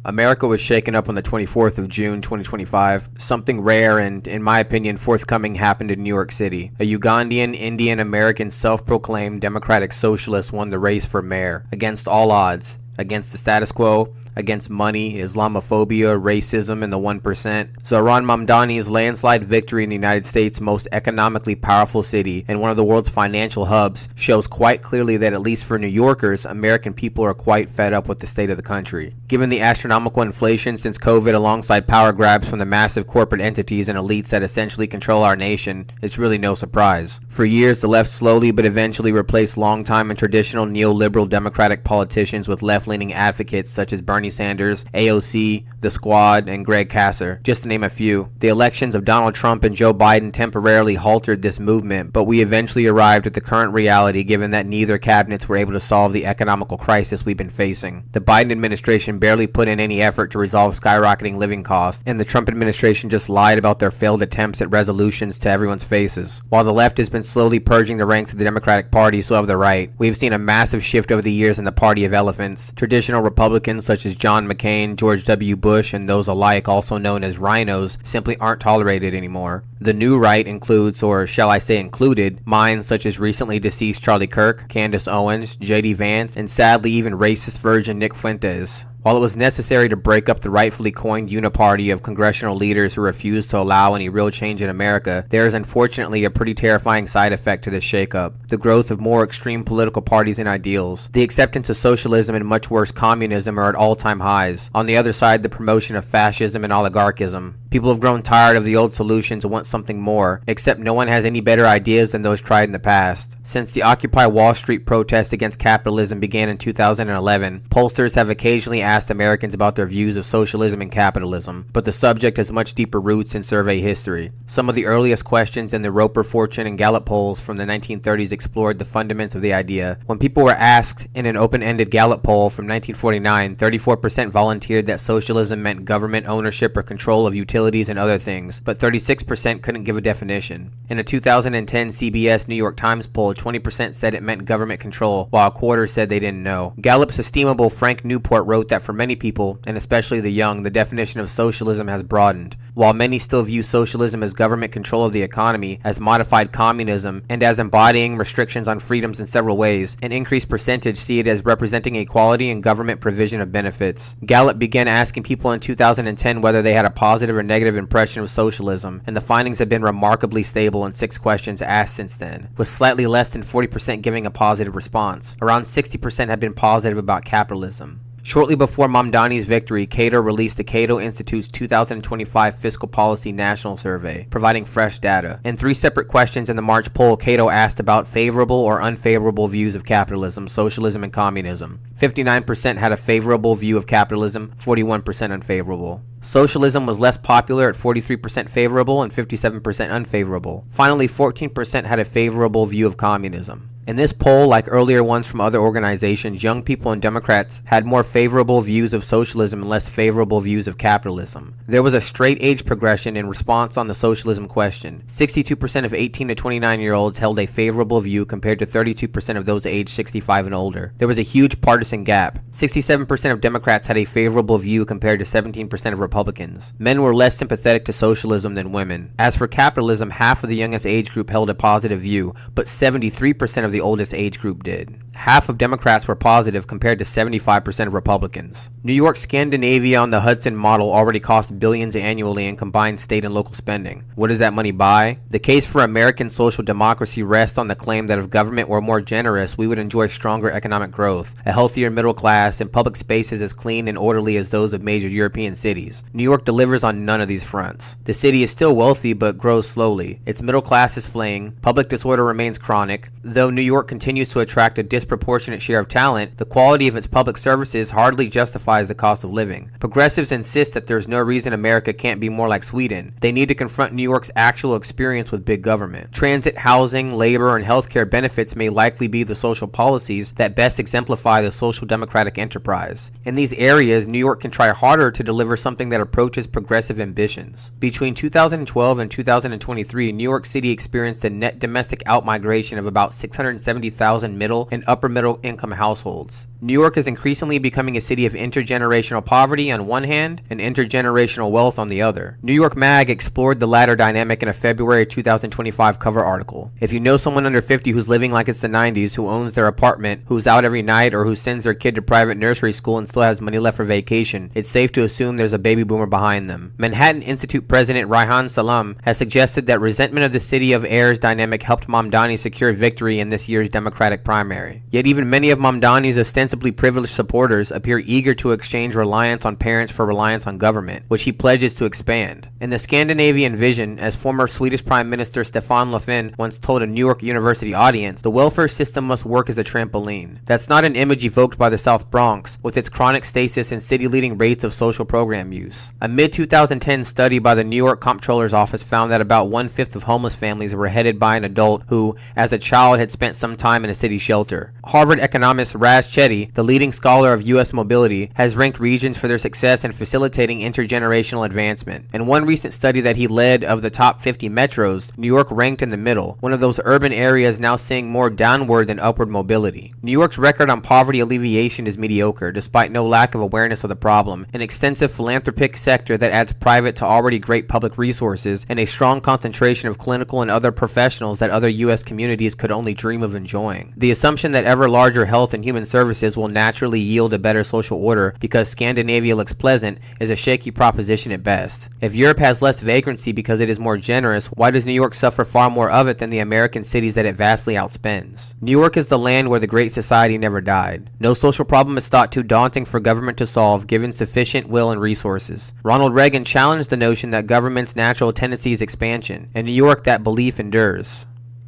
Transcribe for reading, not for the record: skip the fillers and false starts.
America was shaken up on the 24th of June 2025. Something rare and, in my opinion, forthcoming happened in New York City. A Ugandan Indian-American self-proclaimed democratic socialist won the race for mayor, against all odds, against the status quo, against money, Islamophobia, racism, and the 1%. Zoran Mamdani's landslide victory in the United States' most economically powerful city and one of the world's financial hubs shows quite clearly that, at least for New Yorkers, American people are quite fed up with the state of the country. Given the astronomical inflation since COVID alongside power grabs from the massive corporate entities and elites that essentially control our nation, it's really no surprise. For years, the left slowly but eventually replaced longtime and traditional neoliberal Democratic politicians with left-leaning advocates such as Bernie Sanders, AOC, The Squad, and Greg Kasser, just to name a few. The elections of Donald Trump and Joe Biden temporarily halted this movement, but we eventually arrived at the current reality given that neither cabinets were able to solve the economical crisis we've been facing. The Biden administration barely put in any effort to resolve skyrocketing living costs, and the Trump administration just lied about their failed attempts at resolutions to everyone's faces. While the left has been slowly purging the ranks of the Democratic Party, so have the right. We've seen a massive shift over the years in the party of elephants. Traditional Republicans such as John McCain, George W. Bush, and those alike, also known as rhinos, simply aren't tolerated anymore. The new right includes, or shall I say included, minds such as recently deceased Charlie Kirk, Candace Owens, J.D. Vance, and sadly even racist virgin Nick Fuentes. While it was necessary to break up the rightfully coined uniparty of congressional leaders who refused to allow any real change in America, there is unfortunately a pretty terrifying side effect to this shakeup: the growth of more extreme political parties and ideals. The acceptance of socialism and much worse communism are at all-time highs. On the other side, the promotion of fascism and oligarchism. People have grown tired of the old solutions and want something more, except no one has any better ideas than those tried in the past. Since the Occupy Wall Street protest against capitalism began in 2011, pollsters have occasionally asked Americans about their views of socialism and capitalism, but the subject has much deeper roots in survey history. Some of the earliest questions in the Roper, Fortune, and Gallup polls from the 1930s explored the fundamentals of the idea. When people were asked in an open-ended Gallup poll from 1949, 34% volunteered that socialism meant government ownership or control of utilities and other things, but 36% couldn't give a definition. In a 2010 CBS New York Times poll, 20% said it meant government control, while a quarter said they didn't know. Gallup's estimable Frank Newport wrote that for many people, and especially the young, the definition of socialism has broadened. While many still view socialism as government control of the economy, as modified communism, and as embodying restrictions on freedoms in several ways, an increased percentage see it as representing equality and government provision of benefits. Gallup began asking people in 2010 whether they had a positive or negative impression of socialism, and the findings have been remarkably stable in 6 questions asked since then, with slightly less than 40% giving a positive response. Around 60% have been positive about capitalism. Shortly before Mamdani's victory, Cato released the Cato Institute's 2025 Fiscal Policy National Survey, providing fresh data. In 3 separate questions in the March poll, Cato asked about favorable or unfavorable views of capitalism, socialism, and communism. 59% had a favorable view of capitalism, 41% unfavorable. Socialism was less popular at 43% favorable and 57% unfavorable. Finally, 14% had a favorable view of communism. In this poll, like earlier ones from other organizations, young people and Democrats had more favorable views of socialism and less favorable views of capitalism. There was a straight age progression in response on the socialism question. 62% of 18 to 29-year-olds held a favorable view compared to 32% of those aged 65 and older. There was a huge partisan gap. 67% of Democrats had a favorable view compared to 17% of Republicans. Men were less sympathetic to socialism than women. As for capitalism, half of the youngest age group held a positive view, but 73% of the oldest age group did. Half of Democrats were positive compared to 75% of Republicans. New York Scandinavia on the Hudson model already costs billions annually in combined state and local spending. What does that money buy? The case for American social democracy rests on the claim that if government were more generous, we would enjoy stronger economic growth, a healthier middle class, and public spaces as clean and orderly as those of major European cities. New York delivers on none of these fronts. The city is still wealthy but grows slowly. Its middle class is fleeing. Public disorder remains chronic. Though New York continues to attract a disproportionate share of talent, the quality of its public services hardly justifies the cost of living. Progressives insist that there's no reason America can't be more like Sweden. They need to confront New York's actual experience with big government. Transit, housing, labor, and healthcare benefits may likely be the social policies that best exemplify the social democratic enterprise. In these areas, New York can try harder to deliver something that approaches progressive ambitions. Between 2012 and 2023, New York City experienced a net domestic outmigration of about 670,000 middle and upper middle income households. New York is increasingly becoming a city of intergenerational poverty on one hand and intergenerational wealth on the other. New York Mag explored the latter dynamic in a February 2025 cover article. If you know someone under 50 who's living like it's the 90s, who owns their apartment, who's out every night, or who sends their kid to private nursery school and still has money left for vacation, it's safe to assume there's a baby boomer behind them. Manhattan Institute President Reihan Salam has suggested that resentment of the city of heirs dynamic helped Mamdani secure victory in this year's Democratic primary. Yet even many of Mamdani's ostensibly privileged supporters appear eager to exchange reliance on parents for reliance on government, which he pledges to expand. In the Scandinavian vision, as former Swedish Prime Minister Stefan Löfven once told a New York University audience, the welfare system must work as a trampoline. That's not an image evoked by the South Bronx, with its chronic stasis and city-leading rates of social program use. A mid-2010 study by the New York Comptroller's Office found that about one-fifth of homeless families were headed by an adult who, as a child, had spent some time in a city shelter. Harvard economist Raz Chetty, the leading scholar of U.S. mobility, has ranked regions for their success in facilitating intergenerational advancement. In one recent study that he led of the top 50 metros, New York ranked in the middle, one of those urban areas now seeing more downward than upward mobility. New York's record on poverty alleviation is mediocre, despite no lack of awareness of the problem, an extensive philanthropic sector that adds private to already great public resources, and a strong concentration of clinical and other professionals that other U.S. communities could only dream of enjoying. The assumption that ever larger health and human services will naturally yield a better social order because Scandinavia looks pleasant is a shaky proposition at best. If Europe has less vagrancy because it is more generous, why does New York suffer far more of it than the American cities that it vastly outspends? New York is the land where the Great Society never died. No social problem is thought too daunting for government to solve given sufficient will and resources. Ronald Reagan challenged the notion that government's natural tendency is expansion. In New York, that belief endures.